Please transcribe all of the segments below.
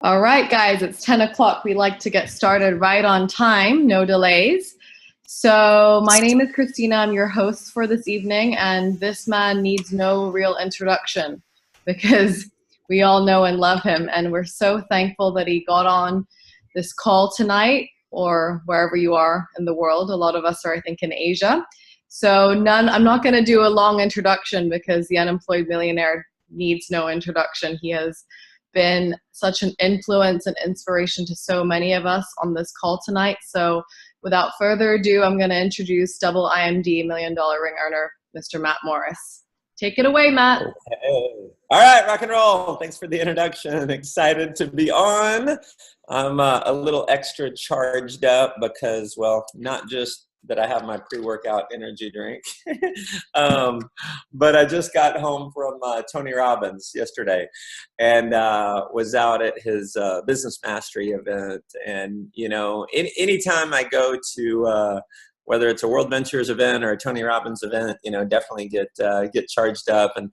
All right, guys, it's 10 o'clock. We like to get started right on time, no delays. So my name is Christina. I'm your host for this evening, and this man needs no real introduction because we all know and love him. And we're so thankful that he got on this call tonight or wherever you are in the world. A lot of us are, I think, in Asia. So I'm not going to do a long introduction because the unemployed millionaire needs no introduction. He has been such an influence and inspiration to so many of us on this call tonight. So without further ado, I'm going to introduce double IMD $1 million ring earner, Mr. Matt Morris. Take it away, Matt. Okay. All right, rock and roll. Thanks for the introduction. Excited to be on. I'm a little extra charged up because, well, not just that I have my pre-workout energy drink, but I just got home from Tony Robbins yesterday and was out at his business mastery event. And, you know, anytime I go to whether it's a World Ventures event or a Tony Robbins event, you know, definitely get charged up and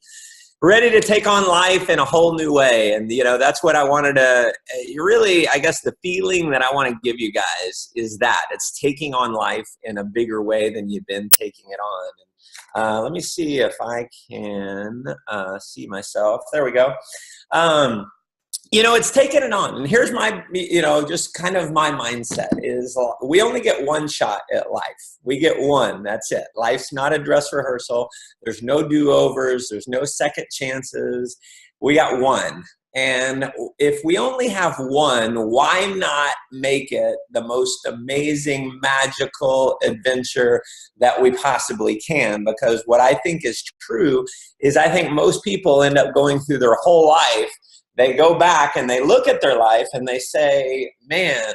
ready to take on life in a whole new way. And, you know, that's what I wanted to really, I guess the feeling that I want to give you guys is that it's taking on life in a bigger way than you've been taking it on. And, let me see if I can see myself. There we go. You know, it's taking it on. And here's my, you know, just kind of my mindset is we only get one shot at life. We get one. That's it. Life's not a dress rehearsal. There's no do-overs. There's no second chances. We got one. And if we only have one, why not make it the most amazing, magical adventure that we possibly can? Because what I think is true is I think most people end up going through their whole life. They go back and they look at their life and they say, man,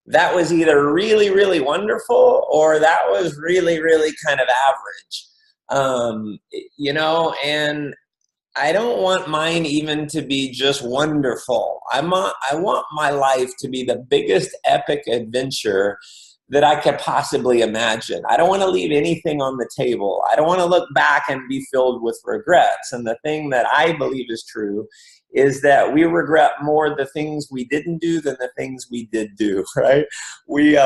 that was either really, really wonderful or that was really, really kind of average. You know, and I don't want mine even to be just wonderful. I want my life to be the biggest epic adventure that I could possibly imagine. I don't want to leave anything on the table. I don't want to look back and be filled with regrets. And the thing that I believe is true is that we regret more the things we didn't do than the things we did do, right? We,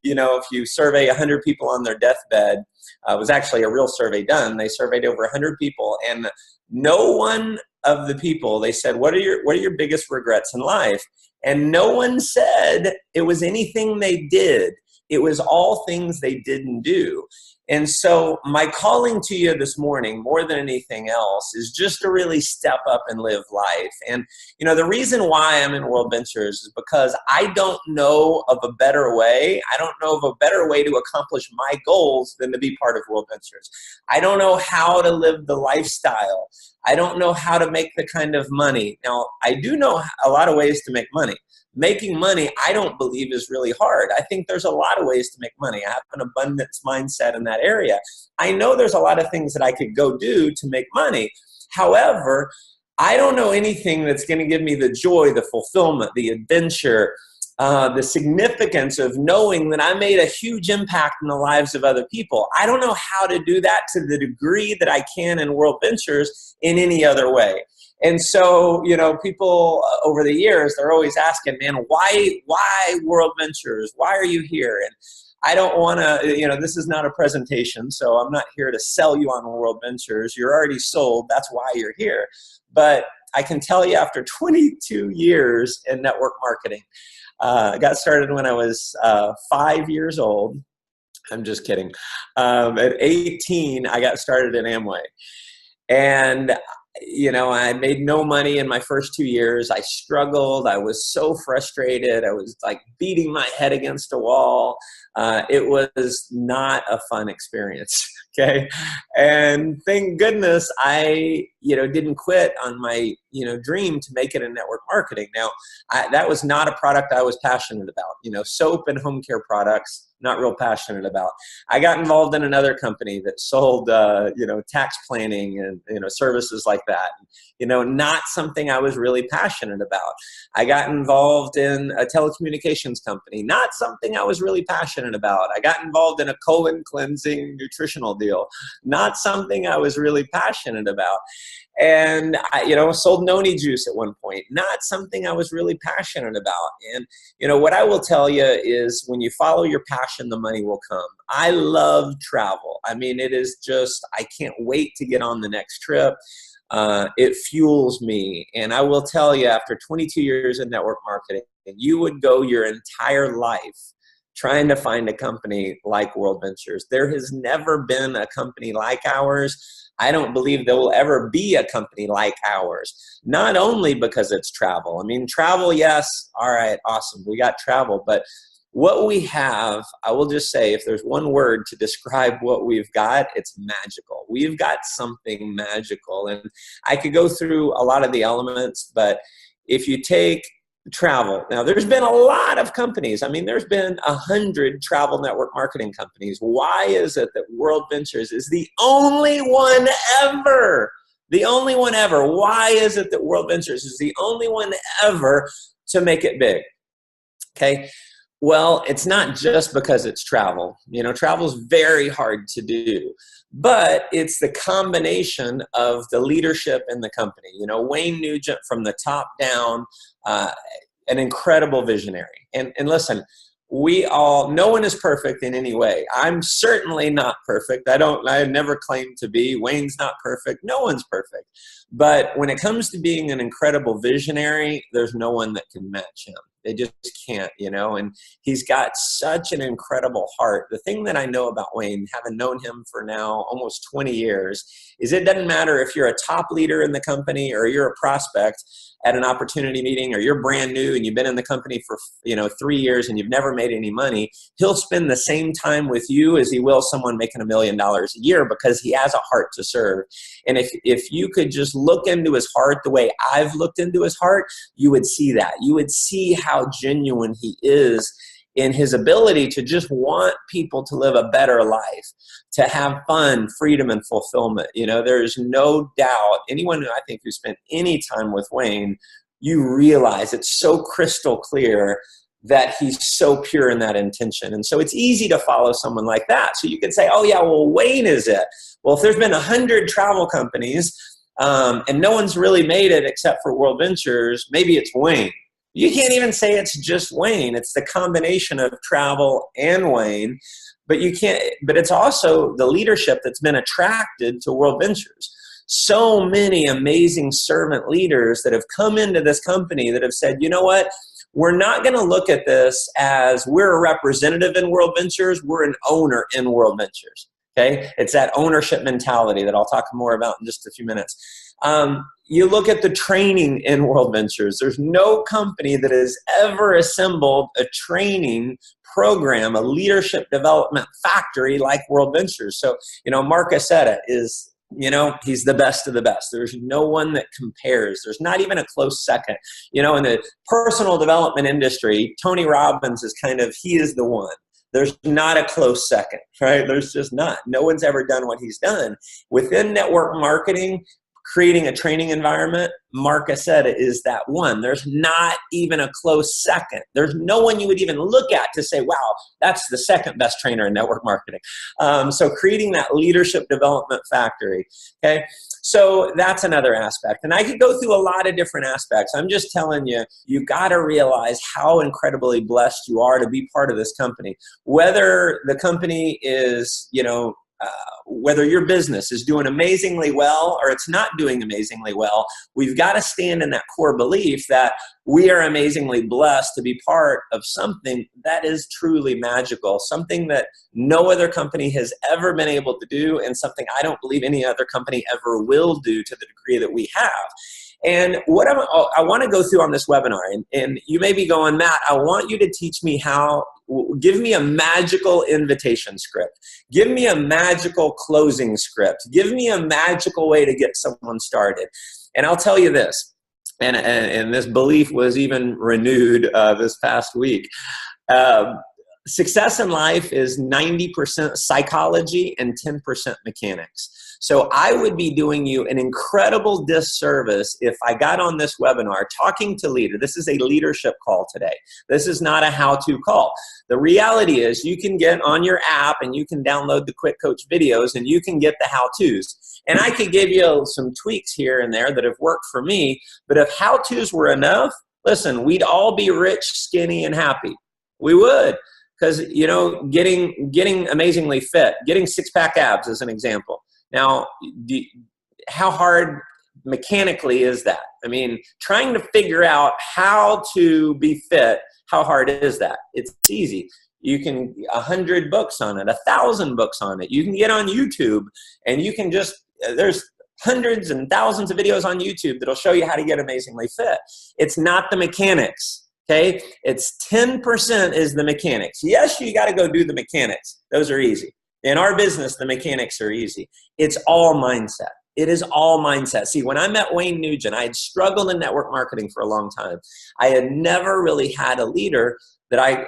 you know, if you survey 100 people on their deathbed, it was actually a real survey done. They surveyed over 100 people, and no one of the people, they said, what are your biggest regrets in life? And no one said it was anything they did. It was all things they didn't do. And so my calling to you this morning, more than anything else, is just to really step up and live life. And, you know, the reason why I'm in World Ventures is because I don't know of a better way. I don't know of a better way to accomplish my goals than to be part of World Ventures. I don't know how to live the lifestyle. I don't know how to make the kind of money. Now, I do know a lot of ways to make money. Making money, I don't believe, is really hard. I think there's a lot of ways to make money. I have an abundance mindset in that area. I know there's a lot of things that I could go do to make money. However, I don't know anything that's going to give me the joy, the fulfillment, the adventure, the significance of knowing that I made a huge impact in the lives of other people. I don't know how to do that to the degree that I can in World Ventures in any other way. And so, you know, people over the years, they're always asking, man, why World Ventures? Why are you here? And I don't want to, you know, this is not a presentation, so I'm not here to sell you on World Ventures. You're already sold. That's why you're here. But I can tell you, after 22 years in network marketing, I got started when I was 5 years old. I'm just kidding. At 18, I got started in Amway. And you know, I made no money in my first 2 years. I struggled. I was so frustrated. I was like beating my head against a wall. It was not a fun experience. Okay. And thank goodness I, you know, didn't quit on my, you know, dream to make it in network marketing. Now, that was not a product I was passionate about. You know, soap and home care products, not real passionate about. I got involved in another company that sold, you know, tax planning and, you know, services like that. You know, not something I was really passionate about. I got involved in a telecommunications company, not something I was really passionate about. I got involved in a colon cleansing nutritional deal. deal. Not something I was really passionate about. And I sold noni juice at one point. Not something I was really passionate about. And, what I will tell you is when you follow your passion, the money will come. I love travel. I mean, it is just, I can't wait to get on the next trip. It fuels me. And I will tell you, after 22 years in network marketing, you would go your entire life trying to find a company like World Ventures. There has never been a company like ours. I don't believe there will ever be a company like ours, not only because it's travel. I mean, travel, yes, all right, awesome, we got travel, but what we have, I will just say, if there's one word to describe what we've got, it's magical. We've got something magical, and I could go through a lot of the elements, but if you take travel. Now, there's been a lot of companies. I mean, there's been 100 travel network marketing companies. Why is it that World Ventures is the only one ever? The only one ever. Why is it that World Ventures is the only one ever to make it big? Okay. Well, it's not just because it's travel. Travel is very hard to do, but it's the combination of the leadership in the company. Wayne Nugent from the top down, an incredible visionary. And listen, no one is perfect in any way. I'm certainly not perfect. I never claimed to be. Wayne's not perfect. No one's perfect. But when it comes to being an incredible visionary, there's no one that can match him. They just can't, and he's got such an incredible heart. The thing that I know about Wayne, having known him for now almost 20 years, is it doesn't matter if you're a top leader in the company or you're a prospect at an opportunity meeting, or you're brand new and you've been in the company for 3 years and you've never made any money. He'll spend the same time with you as he will someone making $1 million a year, because he has a heart to serve. And if you could just look into his heart the way I've looked into his heart, you would see that. You would see how genuine he is in his ability to just want people to live a better life, to have fun, freedom, and fulfillment. There's no doubt, anyone who I think who spent any time with Wayne, you realize it's so crystal clear that he's so pure in that intention. And so it's easy to follow someone like that. So you could say, oh yeah, well, Wayne is it. Well, if there's been 100 travel companies and no one's really made it except for World Ventures, maybe it's Wayne. You can't even say it's just Wayne. It's the combination of travel and Wayne, but it's also the leadership that's been attracted to World Ventures. So many amazing servant leaders that have come into this company that have said, you know what? We're not going to look at this as we're a representative in World Ventures. We're an owner in World Ventures. Okay. It's that ownership mentality that I'll talk more about in just a few minutes. You look at the training in World Ventures. There's no company that has ever assembled a training program, a leadership development factory like World Ventures. So, Mark Aceta is, he's the best of the best. There's no one that compares. There's not even a close second. In the personal development industry, Tony Robbins is he is the one. There's not a close second, right? There's just not. No one's ever done what he's done. Within network marketing, creating a training environment, Mark Aceta is that one. There's not even a close second. There's no one you would even look at to say, wow, that's the second best trainer in network marketing. So creating that leadership development factory, okay? So that's another aspect. And I could go through a lot of different aspects. I'm just telling you, you got to realize how incredibly blessed you are to be part of this company. Whether the company is, whether your business is doing amazingly well or it's not doing amazingly well, we've got to stand in that core belief that we are amazingly blessed to be part of something that is truly magical, something that no other company has ever been able to do, and something I don't believe any other company ever will do to the degree that we have. And what I want to go through on this webinar, and you may be going, Matt, I want you to teach me give me a magical invitation script. Give me a magical closing script. Give me a magical way to get someone started. And I'll tell you this, and this belief was even renewed this past week. success in life is 90% psychology and 10% mechanics. So I would be doing you an incredible disservice if I got on this webinar talking to leader. This is a leadership call today. This is not a how-to call. The reality is you can get on your app and you can download the Quick Coach videos and you can get the how-tos. And I could give you some tweaks here and there that have worked for me, but if how-tos were enough, listen, we'd all be rich, skinny, and happy. We would. Because, you know, getting amazingly fit, getting six-pack abs is an example. Now, how hard mechanically is that? I mean, trying to figure out how to be fit, how hard is that? It's easy. You can 100 books on it, 1,000 books on it. You can get on YouTube and you can just, there's hundreds and thousands of videos on YouTube that'll show you how to get amazingly fit. It's not the mechanics. Okay, it's 10% is the mechanics. Yes, you got to go do the mechanics. Those are easy. In our business, the mechanics are easy. It's all mindset. It is all mindset. See, when I met Wayne Nugent, I had struggled in network marketing for a long time. I had never really had a leader that I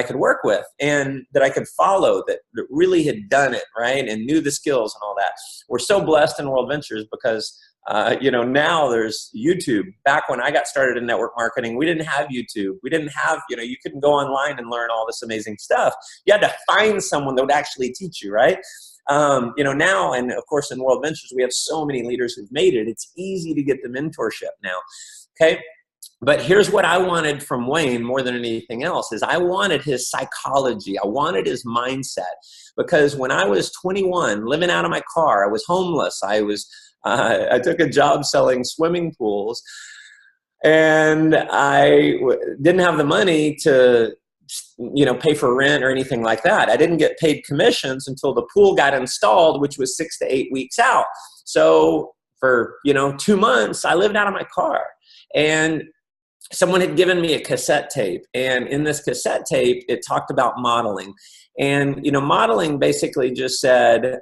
could work with and that I could follow that really had done it, right, and knew the skills and all that. We're so blessed in World Ventures because now there's YouTube. Back when I got started in network marketing, we didn't have YouTube. We didn't have, you couldn't go online and learn all this amazing stuff. You had to find someone that would actually teach you, right? Now, and of course in World Ventures, we have so many leaders who've made it. It's easy to get the mentorship now, okay? But here's what I wanted from Wayne more than anything else is I wanted his psychology. I wanted his mindset because when I was 21, living out of my car, I was homeless. I took a job selling swimming pools and I didn't have the money to, pay for rent or anything like that. I didn't get paid commissions until the pool got installed, which was 6 to 8 weeks out. So for, 2 months, I lived out of my car and someone had given me a cassette tape. And in this cassette tape, it talked about modeling. And, modeling basically just said,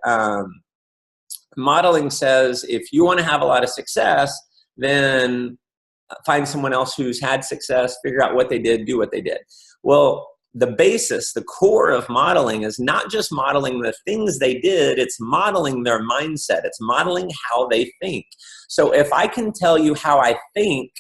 modeling says if you want to have a lot of success, then find someone else who's had success, figure out what they did, do what they did. Well, the basis, the core of modeling is not just modeling the things they did, it's modeling their mindset. It's modeling how they think. So if I can tell you how I think,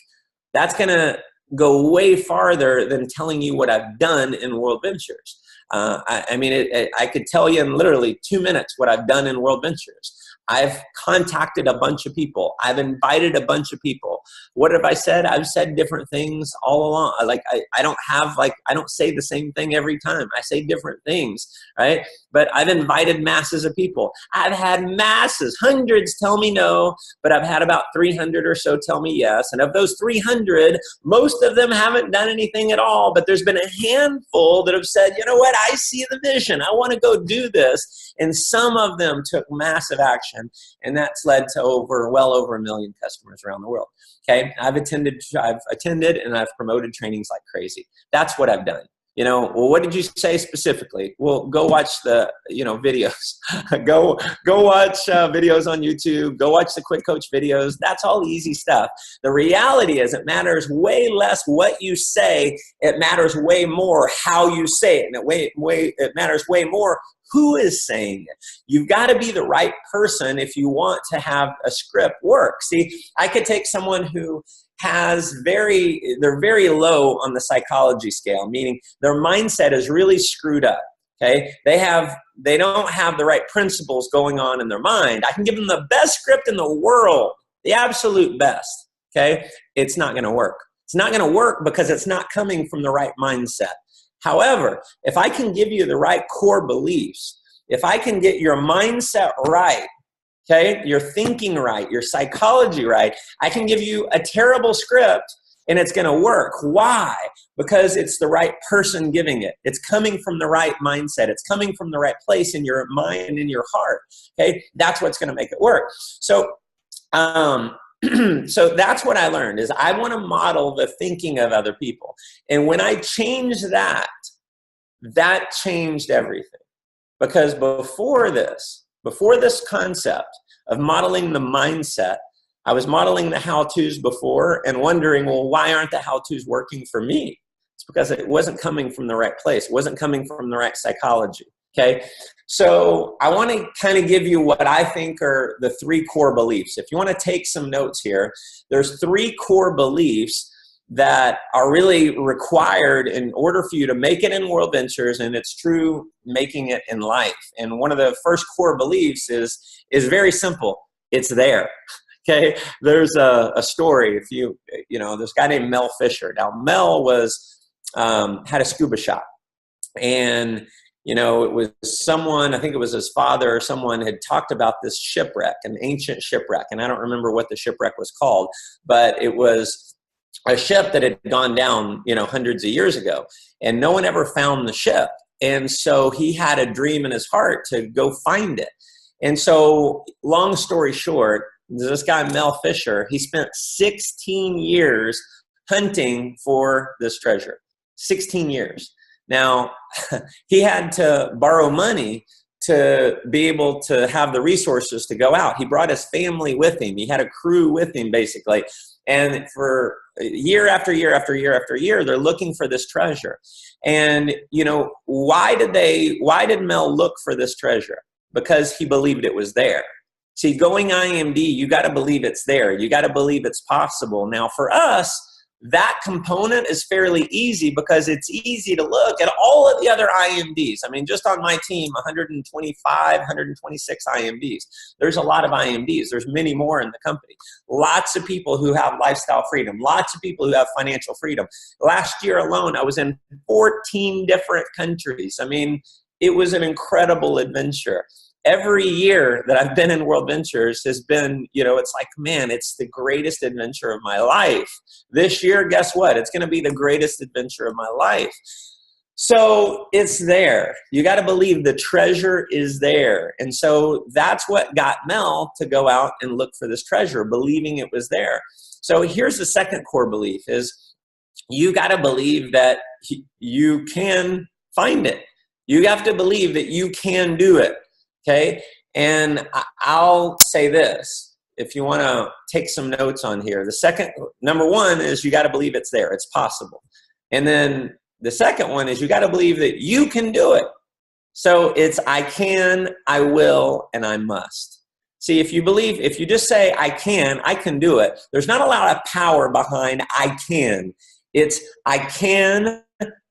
that's going to go way farther than telling you what I've done in World Ventures. I could tell you in literally 2 minutes what I've done in World Ventures. I've contacted a bunch of people. I've invited a bunch of people. What have I said? I've said different things all along. I don't say the same thing every time. I say different things, right? But I've invited masses of people. I've had masses, hundreds tell me no, but I've had about 300 or so tell me yes. And of those 300, most of them haven't done anything at all, but there's been a handful that have said, you know what, I see the vision. I want to go do this. And some of them took massive action, and that's led to well over 1 million customers around the world. Okay, I've attended and I've promoted trainings like crazy. That's what I've done. Well, what did you say specifically? Well, go watch the, videos. go watch videos on YouTube. Go watch the Quick Coach videos. That's all easy stuff. The reality is it matters way less what you say. It matters way more how you say it. And it matters way more who is saying it. You've got to be the right person if you want to have a script work. See, I could take someone who they're very low on the psychology scale, meaning their mindset is really screwed up. Okay, they don't have the right principles going on in their mind. I can give them the best script in the world, the absolute best. Okay, it's not going to work. It's not going to work because it's not coming from the right mindset. However, if I can give you the right core beliefs, if I can get your mindset right, okay, your thinking right, your psychology right, I can give you a terrible script and it's going to work. Why? Because it's the right person giving it. It's coming from the right mindset. It's coming from the right place in your mind and in your heart. Okay, that's what's going to make it work. So, so that's what I learned is I want to model the thinking of other people. And when I changed that changed everything. Because before this concept of modeling the mindset, I was modeling the how-tos before and wondering, well, why aren't the how-tos working for me? It's because it wasn't coming from the right place. It wasn't coming from the right psychology. Okay. So I want to kind of give you what I think are the 3 core beliefs. If you want to take some notes here, there's 3 core beliefs that are really required in order for you to make it in World Ventures, and it's true making it in life. And one of the first core beliefs is very simple. It's there. Okay. There's a story. If you know, this guy named Mel Fisher. Now, Mel had a scuba shop, and you know, it was someone, I think it was his father or someone, had talked about this shipwreck, an ancient shipwreck. And I don't remember what the shipwreck was called, but it was a ship that had gone down, you know, hundreds of years ago, and no one ever found the ship. And so he had a dream in his heart to go find it. And so, long story short, this guy, Mel Fisher, he spent 16 years hunting for this treasure. 16 years. Now, he had to borrow money to be able to have the resources to go out. He brought his family with him. He had a crew with him, basically. And for year after year after year after year, they're looking for this treasure. And, you know, why did Mel look for this treasure? Because he believed it was there. See, going IMD, you got to believe it's there. You got to believe it's possible. Now, for us, that component is fairly easy because it's easy to look at all of the other IMDs. I mean, just on my team, 125, 126 IMDs. There's a lot of IMDs. There's many more in the company. Lots of people who have lifestyle freedom. Lots of people who have financial freedom. Last year alone, I was in 14 different countries. I mean, it was an incredible adventure. Every year that I've been in World Ventures has been, you know, it's like, man, it's the greatest adventure of my life. This year, guess what? It's going to be the greatest adventure of my life. So it's there. You got to believe the treasure is there. And so that's what got Mel to go out and look for this treasure, believing it was there. So here's the second core belief is you got to believe that you can find it. You have to believe that you can do it. Okay, and I'll say this, if you want to take some notes on here. The second, number one is you got to believe it's there, it's possible. And then the second one is you got to believe that you can do it. So it's I can, I will, and I must. See, if you just say I can do it, there's not a lot of power behind I can. It's I can,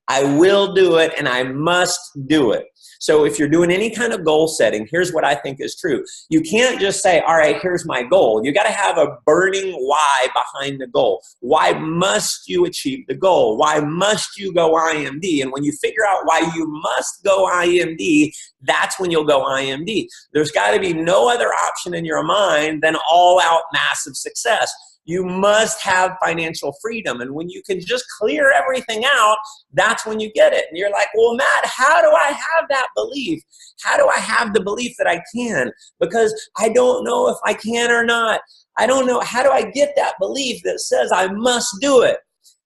I will do it, and I must do it. So if you're doing any kind of goal setting, here's what I think is true. You can't just say, all right, here's my goal. You got to have a burning why behind the goal. Why must you achieve the goal? Why must you go IMD? And when you figure out why you must go IMD, that's when you'll go IMD. There's got to be no other option in your mind than all out massive success. You must have financial freedom. And when you can just clear everything out, that's when you get it. And you're like, well, Matt, how do I have that belief? How do I have the belief that I can? Because I don't know if I can or not. I don't know. How do I get that belief that says I must do it?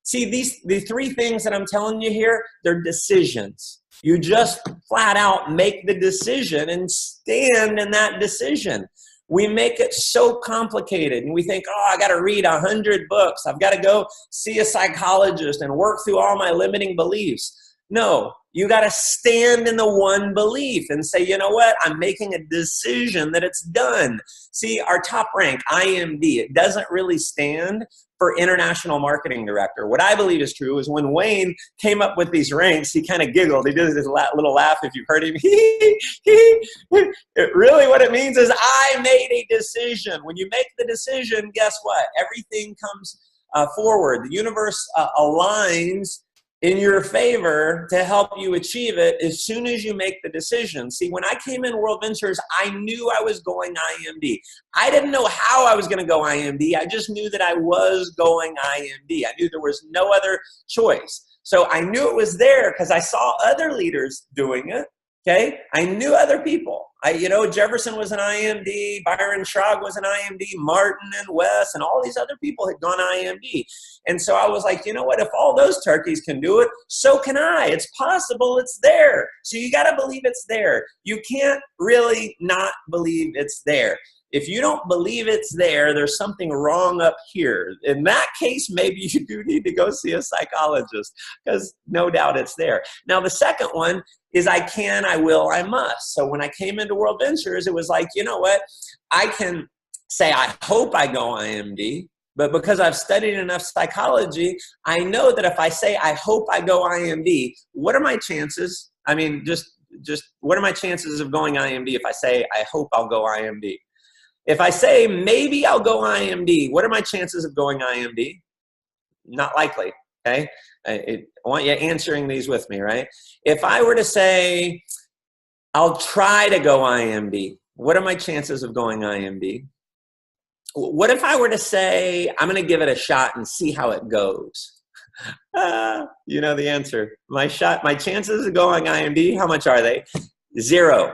See, the 3 things that I'm telling you here, they're decisions. You just flat out make the decision and stand in that decision. We make it so complicated, and we think, oh, I got to read 100 books. I've got to go see a psychologist and work through all my limiting beliefs. No, you got to stand in the one belief and say, you know what? I'm making a decision that it's done. See, our top rank, IMD, it doesn't really stand for International Marketing Director. What I believe is true is when Wayne came up with these ranks, he kind of giggled. He did this little laugh if you've heard him. Really what it means is I made a decision. When you make the decision, guess what? Everything comes forward. The universe aligns in your favor to help you achieve it as soon as you make the decision. See, when I came in World Ventures, I knew I was going IMD. I didn't know how I was going to go IMD. I just knew that I was going IMD. I knew there was no other choice. So I knew it was there because I saw other leaders doing it. Okay, I knew other people. Jefferson was an IMD, Byron Schrag was an IMD, Martin and Wes, and all these other people had gone IMD. And so I was like, you know what? If all those turkeys can do it, so can I. It's possible. It's there. So you got to believe it's there. You can't really not believe it's there. if you don't believe it's there, there's something wrong up here. In that case, maybe you do need to go see a psychologist, because no doubt it's there. Now, the second one is I can, I will, I must. So when I came into World Ventures, it was like, you know what? I can say, I hope I go IMD, but because I've studied enough psychology, I know that if I say, I hope I go IMD, what are my chances? I mean, just what are my chances of going IMD if I say, I hope I'll go IMD? If I say, maybe I'll go IMD, what are my chances of going IMD? Not likely, okay? I want you answering these with me, right? If I were to say, I'll try to go IMD, what are my chances of going IMD? What if I were to say, I'm going to give it a shot and see how it goes? You know the answer. My chances of going IMD, how much are they? 0.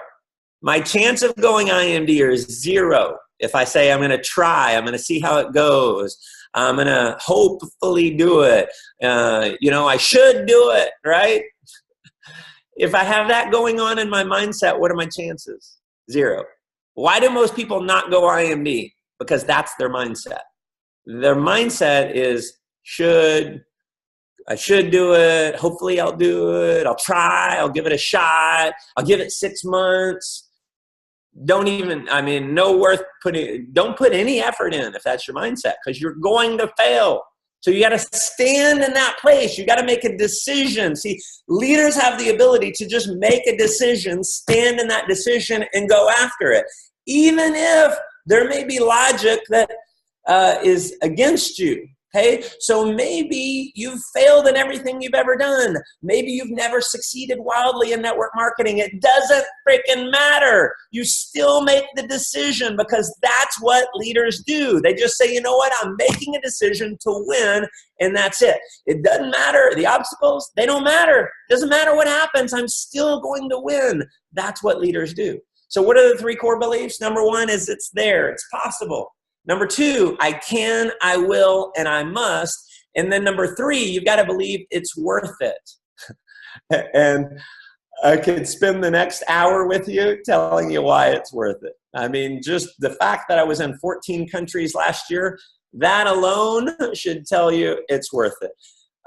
My chance of going IMD are 0. If I say I'm going to try, I'm going to see how it goes, I'm going to hopefully do it, I should do it, right? If I have that going on in my mindset, what are my chances? 0. Why do most people not go IMD? Because that's their mindset. Their mindset is I should do it. Hopefully I'll do it. I'll try. I'll give it a shot. I'll give it 6 months. Don't put any effort in if that's your mindset, because you're going to fail. So you got to stand in that place. You got to make a decision. See, leaders have the ability to just make a decision, stand in that decision, and go after it. Even if there may be logic that is against you. Okay, so maybe you've failed in everything you've ever done. Maybe you've never succeeded wildly in network marketing. It doesn't freaking matter. You still make the decision, because that's what leaders do. They just say, you know what, I'm making a decision to win, and that's it. It doesn't matter. The obstacles, they don't matter. It doesn't matter what happens. I'm still going to win. That's what leaders do. So what are the 3 core beliefs? Number 1 is it's there. It's possible. Number 2, I can, I will, and I must. And then number 3, you've got to believe it's worth it. And I could spend the next hour with you telling you why it's worth it. I mean, just the fact that I was in 14 countries last year, that alone should tell you it's worth it.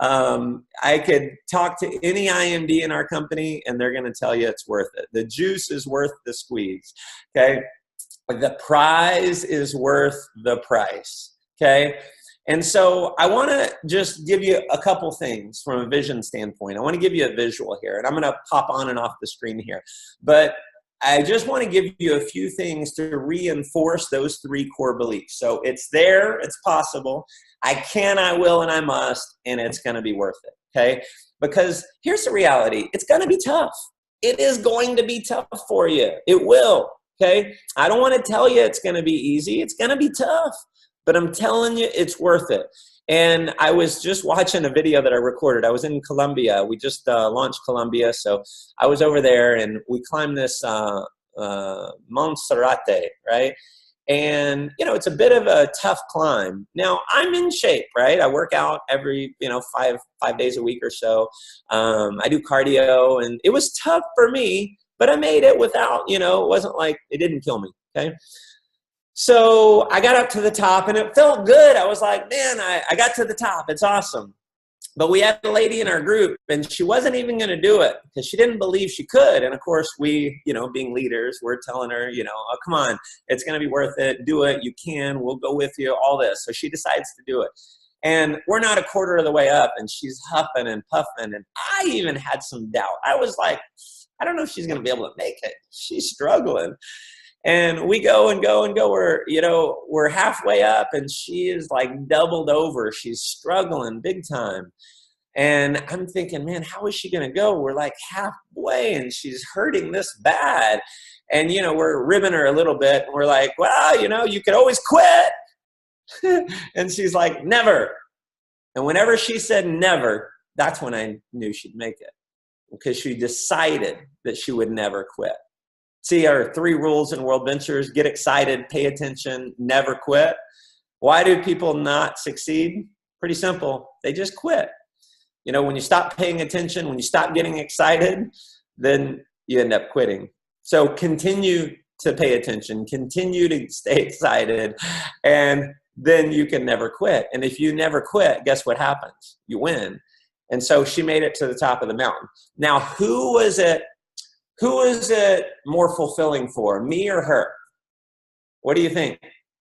I could talk to any IMD in our company, and they're going to tell you it's worth it. The juice is worth the squeeze, okay? The prize is worth the price, okay? And so I want to just give you a couple things from a vision standpoint. I want to give you a visual here, and I'm going to pop on and off the screen here. But I just want to give you a few things to reinforce those 3 core beliefs. So it's there, it's possible, I can, I will, and I must, and it's going to be worth it, okay? Because here's the reality. It's going to be tough. It is going to be tough for you. It will. Okay, I don't want to tell you it's going to be easy. It's going to be tough, but I'm telling you it's worth it. And I was just watching a video that I recorded. I was in Colombia. We just launched Colombia, so I was over there, and we climbed this Monserrate, right? And, it's a bit of a tough climb. Now, I'm in shape, right? I work out every, 5 days a week or so. I do cardio, and it was tough for me. But I made it without, it wasn't like it didn't kill me, okay? So I got up to the top, and it felt good. I was like, man, I got to the top. It's awesome. But we had a lady in our group, and she wasn't even going to do it because she didn't believe she could. And, of course, we, being leaders, we're telling her, oh, come on, it's going to be worth it. Do it. You can. We'll go with you, all this. So she decides to do it. And we're not a quarter of the way up, and she's huffing and puffing. And I even had some doubt. I was like, I don't know if she's going to be able to make it. She's struggling. And we go and go and go. We're halfway up, and she is like doubled over. She's struggling big time. And I'm thinking, man, how is she going to go? We're like halfway, and she's hurting this bad. And, we're ribbing her a little bit. And we're like, well, you could always quit. And she's like, never. And whenever she said never, that's when I knew she'd make it. Because she decided that she would never quit. See, our 3 rules in World Ventures: get excited, pay attention, never quit. Why do people not succeed? Pretty simple. They just quit. When you stop paying attention, when you stop getting excited, then you end up quitting. So continue to pay attention, continue to stay excited, and then you can never quit. And if you never quit, guess what happens? You win. And so she made it to the top of the mountain. Now, who is it more fulfilling for, me or her? What do you think?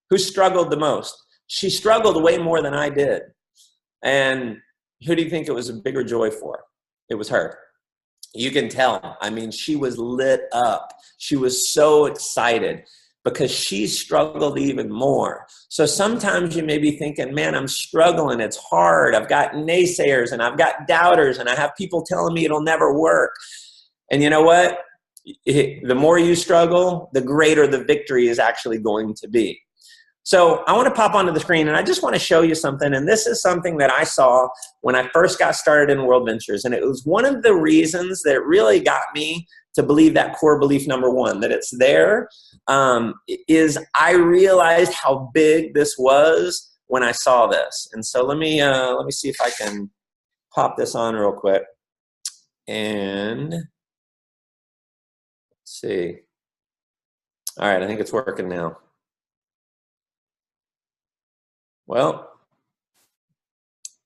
Who struggled the most? She struggled way more than I did. And who do you think it was a bigger joy for? It was her. You can tell. I mean, she was lit up. She was so excited because she struggled even more. So sometimes you may be thinking, man, I'm struggling. It's hard. I've got naysayers and I've got doubters and I have people telling me it'll never work. And you know what? The more you struggle, the greater the victory is actually going to be. So I want to pop onto the screen and I just want to show you something. And this is something that I saw when I first got started in World Ventures. And it was one of the reasons that really got me to believe that core belief number one, that it's there, is I realized how big this was when I saw this. And so let me see if I can pop this on real quick. And let's see. All right, I think it's working now. Well,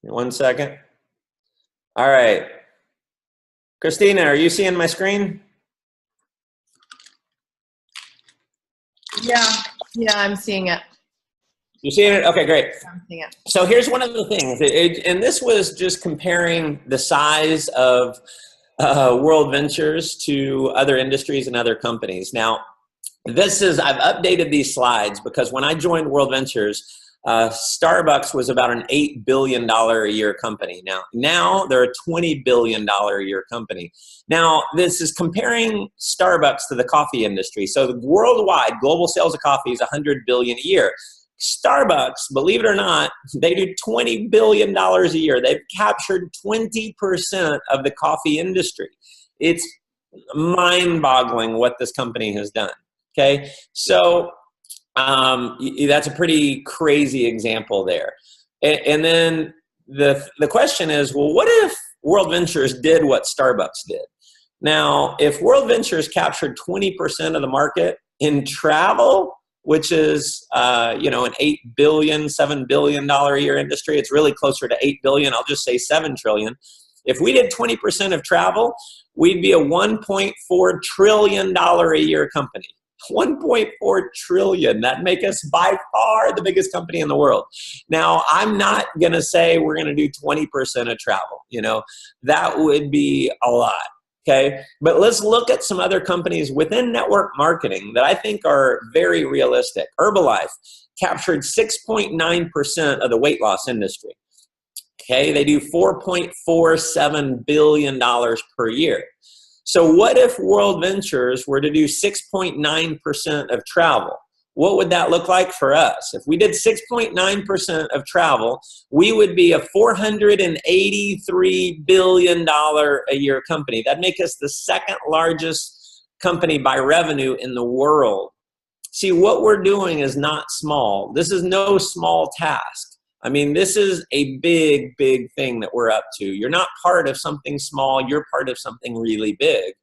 1 second. All right. Christina, are you seeing my screen? Yeah, I'm seeing it. You seeing it? Okay, great. I'm seeing it. So here's one of the things, and this was just comparing the size of World Ventures to other industries and other companies. Now, I've updated these slides because when I joined World Ventures, Starbucks was about an $8 billion a year company. Now they're a $20 billion a year company. Now, this is comparing Starbucks to the coffee industry. So the worldwide global sales of coffee is $100 billion a year. Starbucks, believe it or not, they do $20 billion a year. They've captured 20% of the coffee industry. It's mind-boggling what this company has done. Okay, so that's a pretty crazy example there. And then the question is, well, what if World Ventures did what Starbucks did? Now, if World Ventures captured 20% of the market in travel, which is an $8 billion, $7 billion a year industry, it's really closer to $8 billion. I'll just say $7 trillion. If we did 20% of travel, we'd be a $1.4 trillion a year company. 1.4 trillion. That'd make us by far the biggest company in the world. Now, I'm not going to say we're going to do 20% of travel. That would be a lot. Okay. But let's look at some other companies within network marketing that I think are very realistic. Herbalife captured 6.9% of the weight loss industry. Okay. They do $4.47 billion per year. So what if World Ventures were to do 6.9% of travel? What would that look like for us? If we did 6.9% of travel, we would be a $483 billion a year company. That'd make us the second largest company by revenue in the world. See, what we're doing is not small. This is no small task. I mean, this is a big, big thing that we're up to. You're not part of something small. You're part of something really big.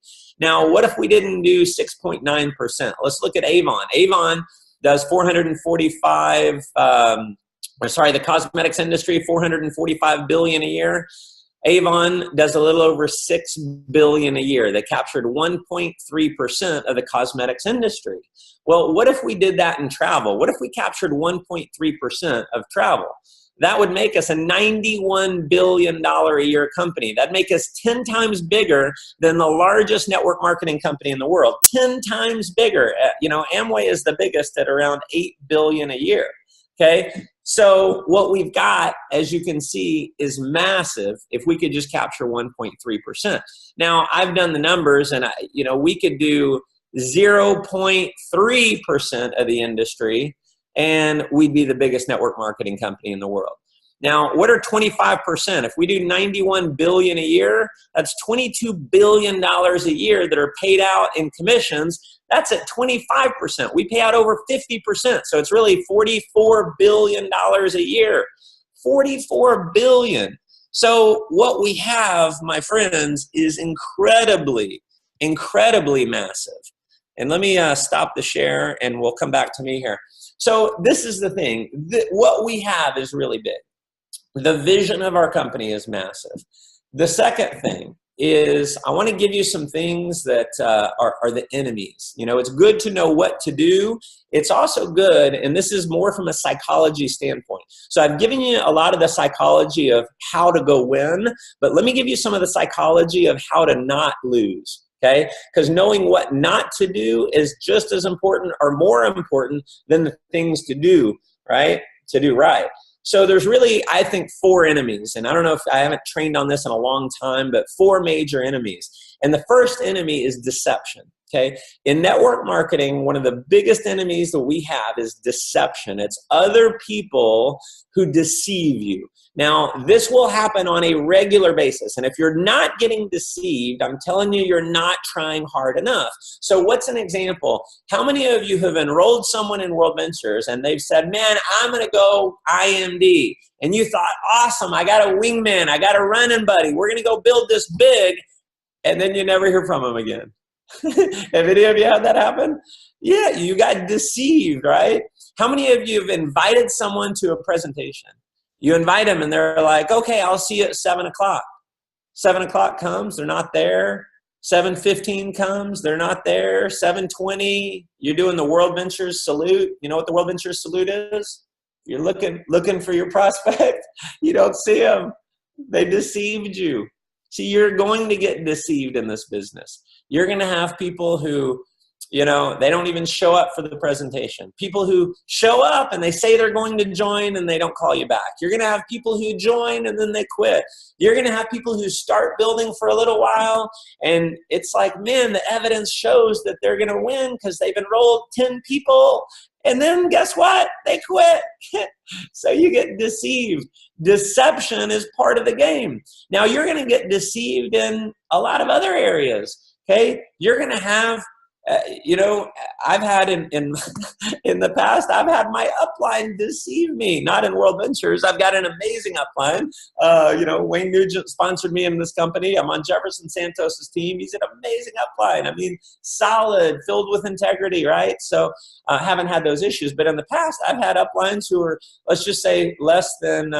Now, what if we didn't do 6.9%? Let's look at Avon. Avon does the cosmetics industry, $445 billion a year. Avon does a little over $6 billion a year. They captured 1.3% of the cosmetics industry. Well, what if we did that in travel? What if we captured 1.3% of travel? That would make us a $91 billion a year company. That'd make us 10 times bigger than the largest network marketing company in the world. 10 times bigger. Amway is the biggest at around $8 billion a year. Okay, so what we've got, as you can see, is massive if we could just capture 1.3%. Now, I've done the numbers, and we could do 0.3% of the industry, and we'd be the biggest network marketing company in the world. Now, what are 25%? If we do $91 billion a year, that's $22 billion a year that are paid out in commissions. That's at 25%. We pay out over 50%. So it's really $44 billion a year. $44 billion. So what we have, my friends, is incredibly, incredibly massive. And let me stop the share and we'll come back to me here. So this is the thing. What we have is really big. The vision of our company is massive. The second thing is I want to give you some things that are the enemies. You know, it's good to know what to do. It's also good, and this is more from a psychology standpoint. So I've given you a lot of the psychology of how to go win, but let me give you some of the psychology of how to not lose. Okay? Because knowing what not to do is just as important or more important than the things to do, right? To do right. So there's really, I think, 4 enemies. And I don't know if I haven't trained on this in a long time, but 4 major enemies. And the first enemy is deception. Okay. In network marketing, one of the biggest enemies that we have is deception. It's other people who deceive you. Now, this will happen on a regular basis. And if you're not getting deceived, I'm telling you, you're not trying hard enough. So what's an example? How many of you have enrolled someone in World Ventures and they've said, man, I'm going to go IMD. And you thought, awesome, I got a wingman, I got a running buddy. We're going to go build this big. And then you never hear from them again. Have any of you had that happen? Yeah, you got deceived, right? How many of you have invited someone to a presentation? You invite them and they're like, okay, I'll see you at 7 o'clock. 7 o'clock comes, they're not there. 7:15 comes, they're not there. 7:20, you're doing the World Ventures salute. You know what the World Ventures salute is? You're looking for your prospect. You don't see them. They deceived you. See, you're going to get deceived in this business. You're going to have people who, you know, they don't even show up for the presentation. People who show up and they say they're going to join and they don't call you back. You're going to have people who join and then they quit. You're going to have people who start building for a little while and it's like, man, the evidence shows that they're going to win because they've enrolled 10 people. And then guess what? They quit. So you get deceived. Deception is part of the game. Now you're going to get deceived in a lot of other areas. Okay, you're going to have, you know, I've had in the past, I've had my upline deceive me. Not in World Ventures. I've got an amazing upline. You know, Wayne Nugent sponsored me in this company. I'm on Jefferson Santos's team. He's an amazing upline. I mean, solid, filled with integrity, right? So I haven't had those issues. But in the past, I've had uplines who are, let's just say, less than,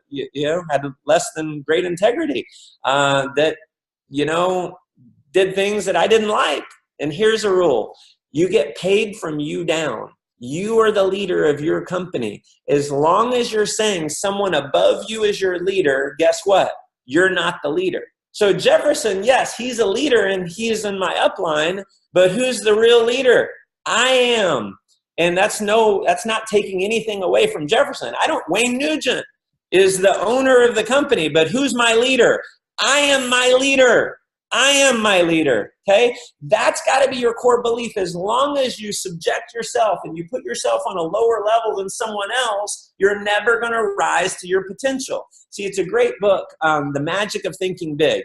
you know, had less than great integrity that, you know, did things that I didn't like. And here's a rule. You get paid from you down. You are the leader of your company. As long as you're saying someone above you is your leader, guess what? You're not the leader. So Jefferson, yes, he's a leader and he's in my upline, but who's the real leader? I am. And that's not taking anything away from Jefferson. Wayne Nugent is the owner of the company, but who's my leader? I am my leader. I am my leader, okay? That's got to be your core belief. As long as you subject yourself and you put yourself on a lower level than someone else, you're never going to rise to your potential. See, it's a great book, The Magic of Thinking Big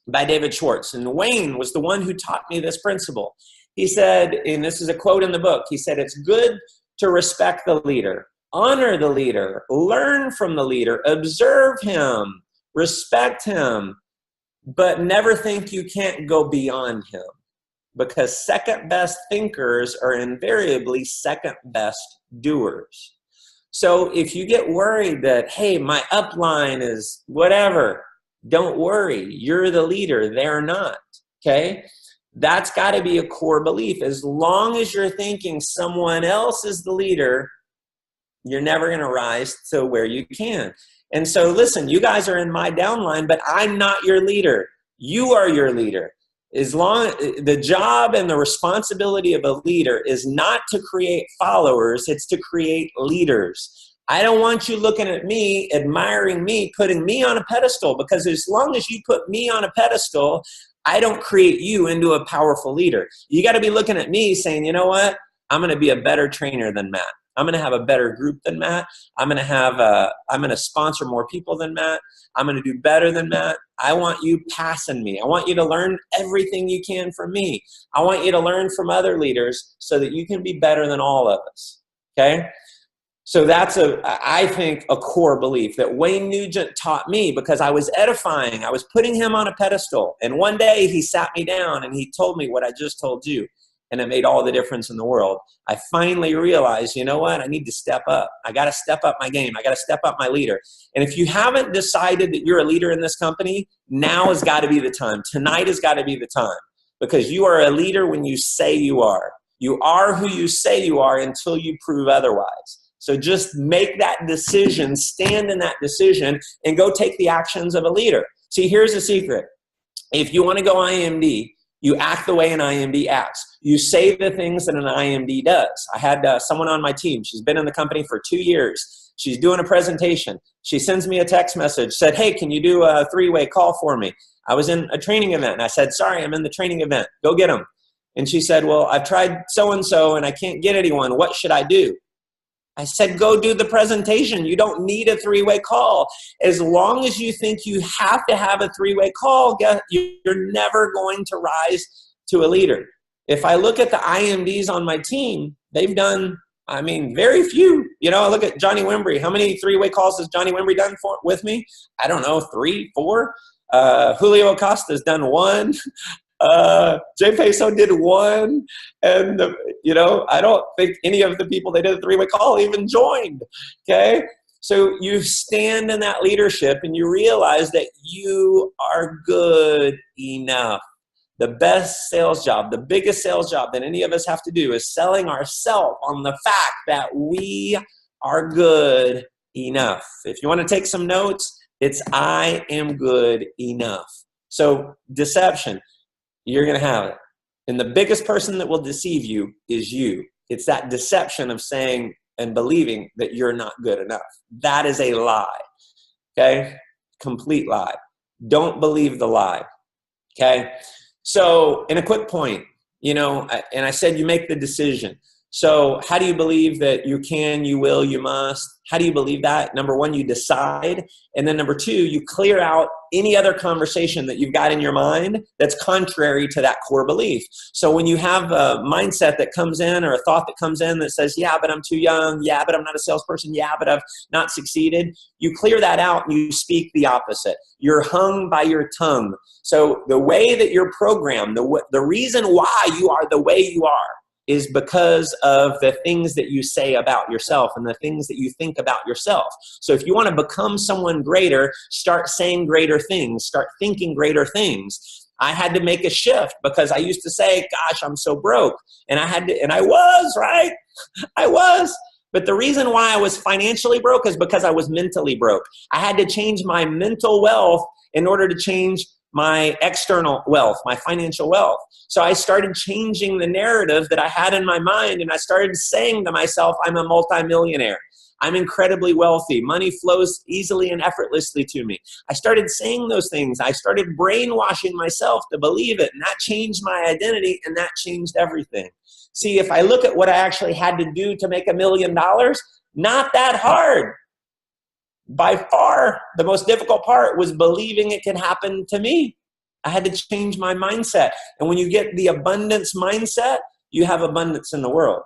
by David Schwartz. And Wayne was the one who taught me this principle. He said, and this is a quote in the book, he said, it's good to respect the leader, honor the leader, learn from the leader, observe him, respect him, but never think you can't go beyond him, because second best thinkers are invariably second best doers. So if you get worried that, hey, my upline is whatever, don't worry. You're the leader. They're not, okay? That's got to be a core belief. As long as you're thinking someone else is the leader, you're never going to rise to where you can. And so listen, you guys are in my downline, but I'm not your leader. You are your leader. The job and the responsibility of a leader is not to create followers, it's to create leaders. I don't want you looking at me, admiring me, putting me on a pedestal, because as long as you put me on a pedestal, I don't create you into a powerful leader. You got to be looking at me saying, you know what? I'm going to be a better trainer than Matt. I'm going to have a better group than Matt. I'm going to sponsor more people than Matt. I'm going to do better than Matt. I want you passing me. I want you to learn everything you can from me. I want you to learn from other leaders so that you can be better than all of us. Okay? So that's I think, a core belief that Wayne Nugent taught me, because I was edifying. I was putting him on a pedestal. And one day he sat me down and he told me what I just told you. and it made all the difference in the world. I finally realized, you know what? I need to step up. I got to step up my game. I got to step up my leader. And if you haven't decided that you're a leader in this company, now has got to be the time. Tonight has got to be the time, because you are a leader when you say you are. You are who you say you are until you prove otherwise. So just make that decision, stand in that decision, and go take the actions of a leader. See, here's the secret. If you want to go IMD, you act the way an IMD acts. You say the things that an IMD does. I had someone on my team. She's been in the company for 2 years. She's doing a presentation. She sends me a text message, said, hey, can you do a 3-way call for me? I was in a training event, and I said, sorry, I'm in the training event. Go get them. And she said, well, I've tried so-and-so, and I can't get anyone. What should I do? I said, go do the presentation. You don't need a 3-way call. As long as you think you have to have a 3-way call, you're never going to rise to a leader. If I look at the IMDs on my team, they've done, very few. I look at Johnny Wimbrey. How many 3-way calls has Johnny Wimbrey done with me? I don't know, 3, 4. Julio Acosta's done 1. Jay Peso did 1, and I don't think any of the people that did a 3-way call even joined. Okay, so you stand in that leadership and you realize that you are good enough. The best sales job, the biggest sales job that any of us have to do is selling ourselves on the fact that we are good enough. If you want to take some notes, it's I am good enough. So deception. You're going to have it. And the biggest person that will deceive you is you. It's that deception of saying and believing that you're not good enough. That is a lie. Okay? Complete lie. Don't believe the lie. Okay? So, in a quick point, and I said you make the decision. So how do you believe that you can, you will, you must? How do you believe that? Number 1, you decide. And then number 2, you clear out any other conversation that you've got in your mind that's contrary to that core belief. So when you have a mindset that comes in, or a thought that comes in that says, yeah, but I'm too young. Yeah, but I'm not a salesperson. Yeah, but I've not succeeded. You clear that out and you speak the opposite. You're hung by your tongue. So the way that you're programmed, the reason why you are the way you are, is because of the things that you say about yourself and the things that you think about yourself. So if you want to become someone greater, start saying greater things, start thinking greater things. I had to make a shift because I used to say, gosh, I'm so broke. And I was, right? I was. But the reason why I was financially broke is because I was mentally broke. I had to change my mental wealth in order to change my external wealth, my financial wealth. So I started changing the narrative that I had in my mind, and I started saying to myself, I'm a multimillionaire. I'm incredibly wealthy. Money flows easily and effortlessly to me. I started saying those things. I started brainwashing myself to believe it, and that changed my identity, and that changed everything. See, if I look at what I actually had to do to make $1 million, not that hard. By far, the most difficult part was believing it could happen to me. I had to change my mindset. And when you get the abundance mindset, you have abundance in the world.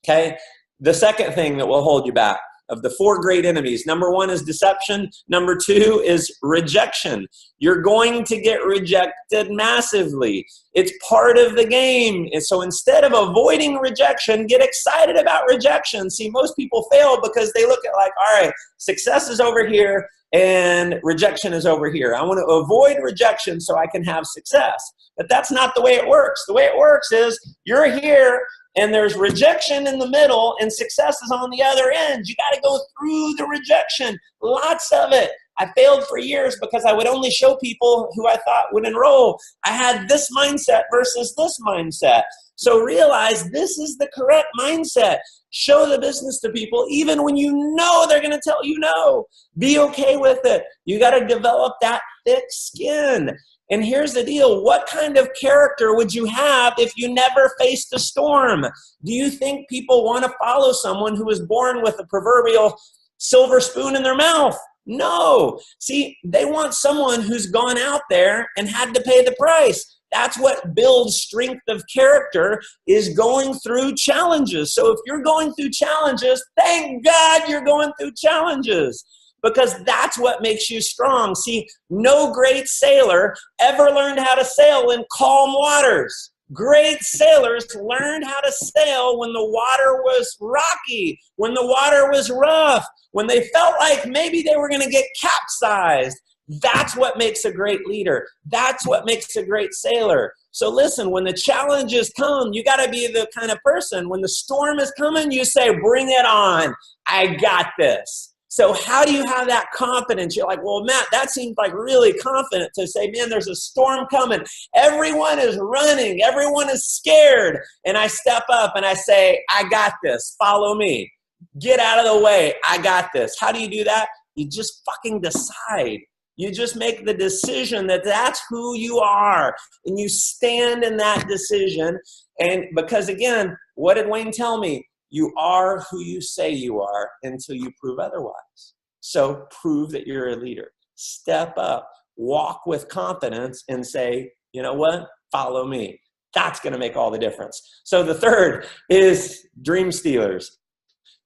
Okay? The second thing that will hold you back, of the 4 great enemies, number 1 is deception. Number 2 is rejection. You're going to get rejected massively. It's part of the game. And so instead of avoiding rejection, get excited about rejection. See, most people fail because they look at all right, success is over here and rejection is over here. I want to avoid rejection so I can have success. But that's not the way it works. The way it works is you're here and there's rejection in the middle and success is on the other end. You got to go through the rejection, lots of it. I failed for years because I would only show people who I thought would enroll. I had this mindset versus this mindset. So realize this is the correct mindset. Show the business to people even when you know they're going to tell you no. Be okay with it. You got to develop that thick skin. And here's the deal. What kind of character would you have if you never faced a storm? Do you think people want to follow someone who was born with a proverbial silver spoon in their mouth? No. See, they want someone who's gone out there and had to pay the price. That's what builds strength of character, is going through challenges. So if you're going through challenges, thank God you're going through challenges, because that's what makes you strong. See, no great sailor ever learned how to sail in calm waters. Great sailors learned how to sail when the water was rocky, when the water was rough, when they felt like maybe they were going to get capsized. That's what makes a great leader. That's what makes a great sailor. So listen, when the challenges come, you got to be the kind of person, when the storm is coming, you say, bring it on. I got this. So how do you have that confidence? You're like, well, Matt, that seems like really confident to say, man, there's a storm coming. Everyone is running. Everyone is scared. And I step up and I say, I got this. Follow me. Get out of the way. I got this. How do you do that? You just fucking decide. You just make the decision that that's who you are. And you stand in that decision. And because, again, what did Wayne tell me? You are who you say you are until you prove otherwise. So prove that you're a leader. Step up, walk with confidence, and say, you know what? Follow me. That's going to make all the difference. So the third is dream stealers.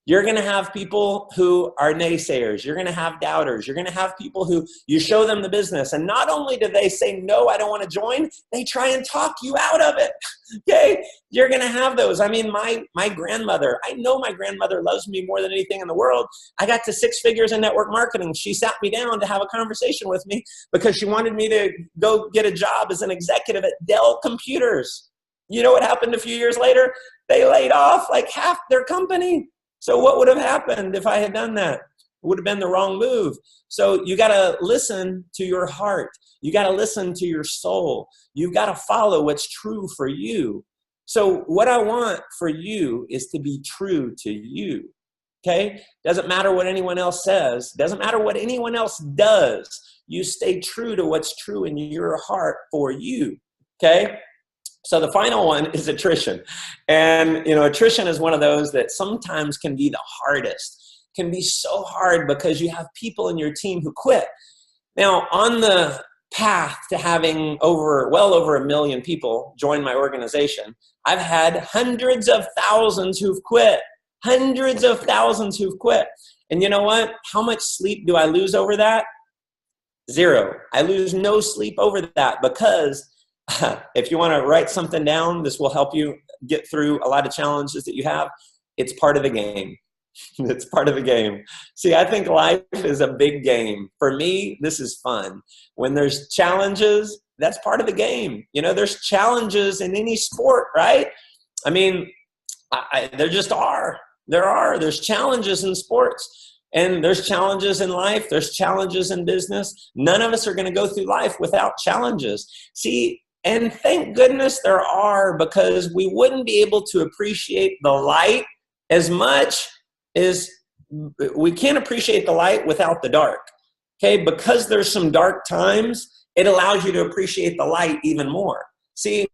You're going to have people who are naysayers. You're going to have doubters. You're going to have people who you show them the business. And not only do they say, no, I don't want to join, they try and talk you out of it. Okay? You're going to have those. I mean, my grandmother, I know my grandmother loves me more than anything in the world. I got to 6 figures in network marketing. She sat me down to have a conversation with me because she wanted me to go get a job as an executive at Dell Computers. You know what happened a few years later? They laid off like half their company. So what would have happened if I had done that? It would have been the wrong move. So you got to listen to your heart. You got to listen to your soul. You've got to follow what's true for you. So what I want for you is to be true to you. Okay? Doesn't matter what anyone else says. Doesn't matter what anyone else does. You stay true to what's true in your heart for you. Okay? So the final one is attrition. And, you know, attrition is one of those that sometimes can be the hardest, can be so hard because you have people in your team who quit. Now, on the path to having well over 1 million people join my organization, I've had hundreds of thousands who've quit, hundreds of thousands who've quit. And you know what? How much sleep do I lose over that? 0. I lose no sleep over that because if you want to write something down, this will help you get through a lot of challenges that you have. It's part of the game. It's part of the game. See, I think life is a big game. For me, this is fun. When there's challenges, that's part of the game. You know, there's challenges in any sport, right? I mean, there just are. There's challenges in sports. And there's challenges in life. There's challenges in business. None of us are going to go through life without challenges. See, and thank goodness there are, because we wouldn't be able to appreciate the light as much as we can't appreciate the light without the dark. Okay, because there's some dark times, it allows you to appreciate the light even more. See,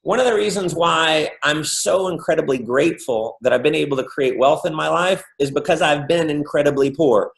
one of the reasons why I'm so incredibly grateful that I've been able to create wealth in my life is because I've been incredibly poor.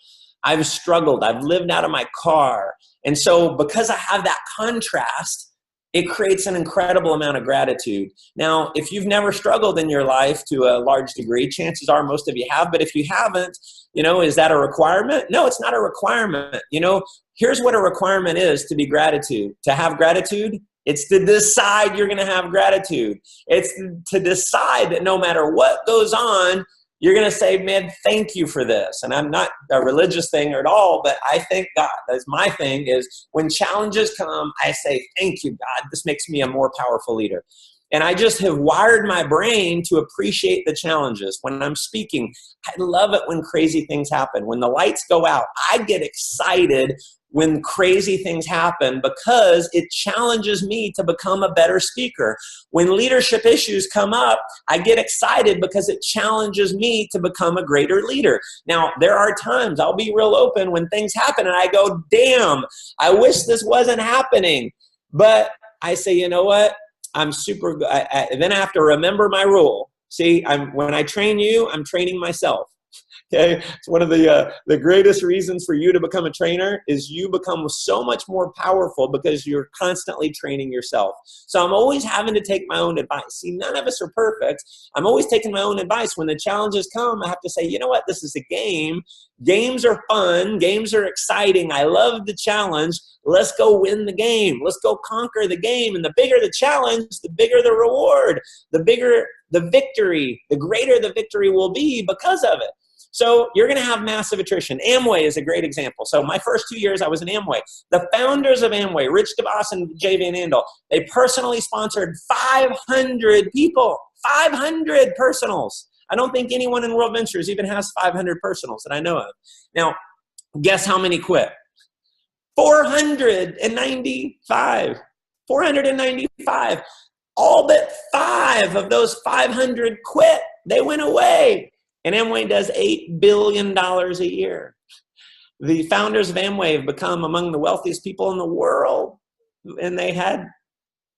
I've struggled. I've lived out of my car. And so because I have that contrast, it creates an incredible amount of gratitude. Now, if you've never struggled in your life to a large degree, chances are most of you have. But if you haven't, you know, is that a requirement? No, it's not a requirement. You know, here's what a requirement is to be gratitude. To have gratitude, it's to decide you're going to have gratitude. It's to decide that no matter what goes on, you're going to say, man, thank you for this. And I'm not a religious thing at all, but I thank God. That's my thing is when challenges come, I say, thank you, God. This makes me a more powerful leader. And I just have wired my brain to appreciate the challenges. When I'm speaking, I love it when crazy things happen. When the lights go out, I get excited when crazy things happen because it challenges me to become a better speaker. When leadership issues come up, I get excited because it challenges me to become a greater leader. Now, there are times, I'll be real open, when things happen and I go, damn, I wish this wasn't happening. But I say, you know what? I'm super good. Then I have to remember my rule. See, when I train you, I'm training myself. Okay, it's one of the greatest reasons for you to become a trainer is you become so much more powerful because you're constantly training yourself. So I'm always having to take my own advice. See, none of us are perfect. I'm always taking my own advice. When the challenges come, I have to say, you know what, this is a game, Games are fun. Games are exciting. I love the challenge. Let's go win the game. Let's go conquer the game. And the bigger the challenge, the bigger the reward, the bigger the victory, the greater the victory will be because of it. So you're going to have massive attrition. Amway is a great example. So my first 2 years, I was in Amway. The founders of Amway, Rich DeVos and Jay Van Andel, they personally sponsored 500 people, 500 personals. I don't think anyone in World Ventures even has 500 personals that I know of. Now, guess how many quit? 495. 495. All but 5 of those 500 quit. They went away. And Amway does $8 billion a year. The founders of Amway have become among the wealthiest people in the world. And they had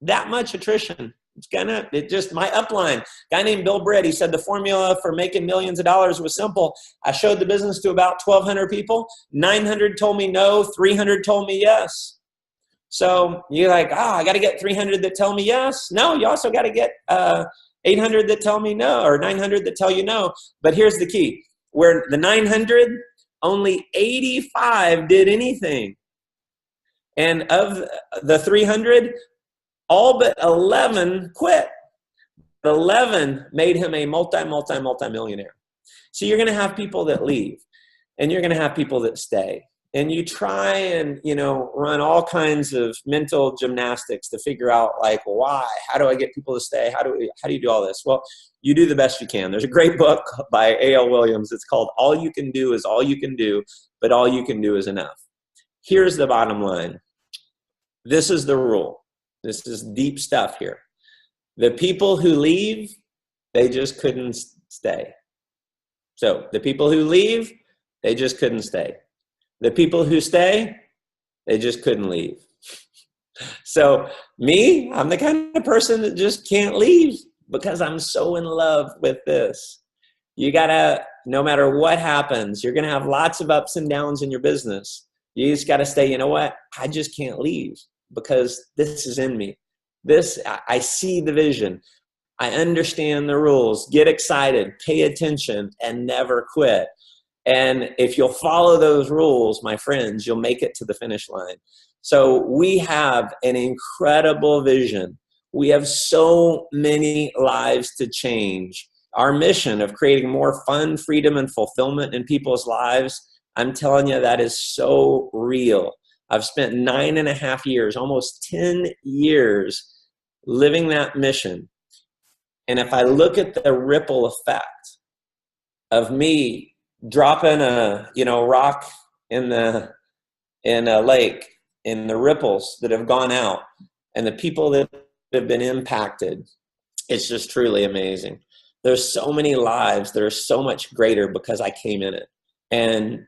that much attrition. My upline, guy named Bill Britt, he said the formula for making millions of dollars was simple. I showed the business to about 1,200 people. 900 told me no, 300 told me yes. So you're like, I got to get 300 that tell me yes. No, you also got to get 800 that tell me no, or 900 that tell you no. But here's the key. Where the 900, only 85 did anything. And of the 300, all but 11 quit. 11 made him a multi-millionaire. So you're going to have people that leave, and you're going to have people that stay. And you try and, run all kinds of mental gymnastics to figure out, like, why? How do I get people to stay? How do you do all this? Well, you do the best you can. There's a great book by A.L. Williams. It's called All You Can Do Is All You Can Do, but All You Can Do Is Enough. Here's the bottom line. This is the rule. This is deep stuff here. The people who leave, they just couldn't stay. So the people who leave, they just couldn't stay. The people who stay, they just couldn't leave. So me, I'm the kind of person that just can't leave because I'm so in love with this. You gotta, no matter what happens, you're gonna have lots of ups and downs in your business. You just gotta say, you know what? I just can't leave because this is in me. I see the vision. I understand the rules. Get excited, pay attention, and never quit. And if you'll follow those rules, my friends, you'll make it to the finish line. So we have an incredible vision. We have so many lives to change. Our mission of creating more fun, freedom, and fulfillment in people's lives, I'm telling you, that is so real. I've spent 9.5 years, almost 10 years, living that mission. And if I look at the ripple effect of me dropping a rock in a lake, in the ripples that have gone out, and the people that have been impacted, it's just truly amazing. There's so many lives that are so much greater because I came in it. And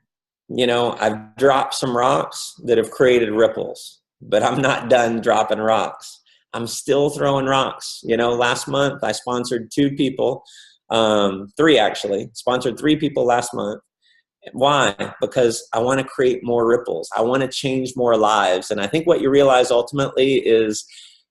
I've dropped some rocks that have created ripples, but I'm not done dropping rocks. I'm still throwing rocks. Last month I sponsored 2 people, 3 actually, sponsored 3 people last month. Why? Because I want to create more ripples. I want to change more lives. And I think what you realize ultimately is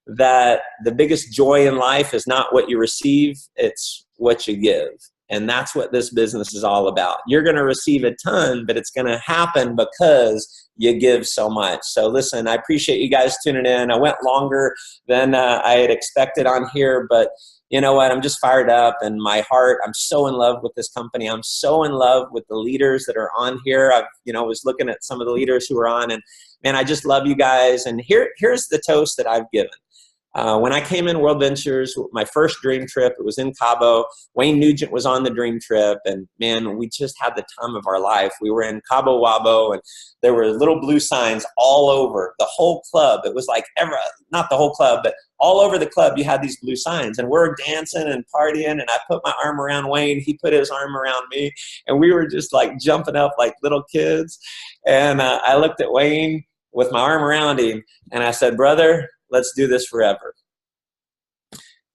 that the biggest joy in life is not what you receive, it's what you give. And that's what this business is all about. You're going to receive a ton, but it's going to happen because you give so much. So listen, I appreciate you guys tuning in. I went longer than I had expected on here, but you know what? I'm just fired up, and my heart, I'm so in love with this company. I'm so in love with the leaders that are on here. I've, was looking at some of the leaders who are on, and man, I just love you guys. And here's the toast that I've given. When I came in World Ventures, my first dream trip, it was in Cabo. Wayne Nugent was on the dream trip, and man, we just had the time of our life. We were in Cabo Wabo, and there were little blue signs all over the whole club. It was like not the whole club, but all over the club, you had these blue signs, and we're dancing and partying, and I put my arm around Wayne. He put his arm around me, and we were just like jumping up like little kids. And I looked at Wayne with my arm around him, and I said, brother, let's do this forever.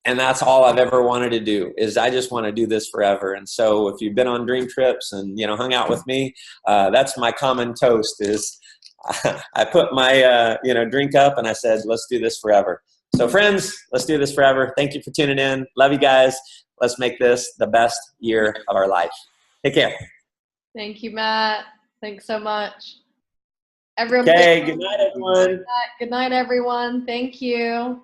And that's all I've ever wanted to do, is I just want to do this forever. And so if you've been on dream trips and, hung out with me, that's my common toast is I put my, drink up and I said, let's do this forever. So friends, let's do this forever. Thank you for tuning in. Love you guys. Let's make this the best year of our life. Take care. Thank you, Matt. Thanks so much. Everyone, Okay, good night, everyone. good night, everyone. Thank you.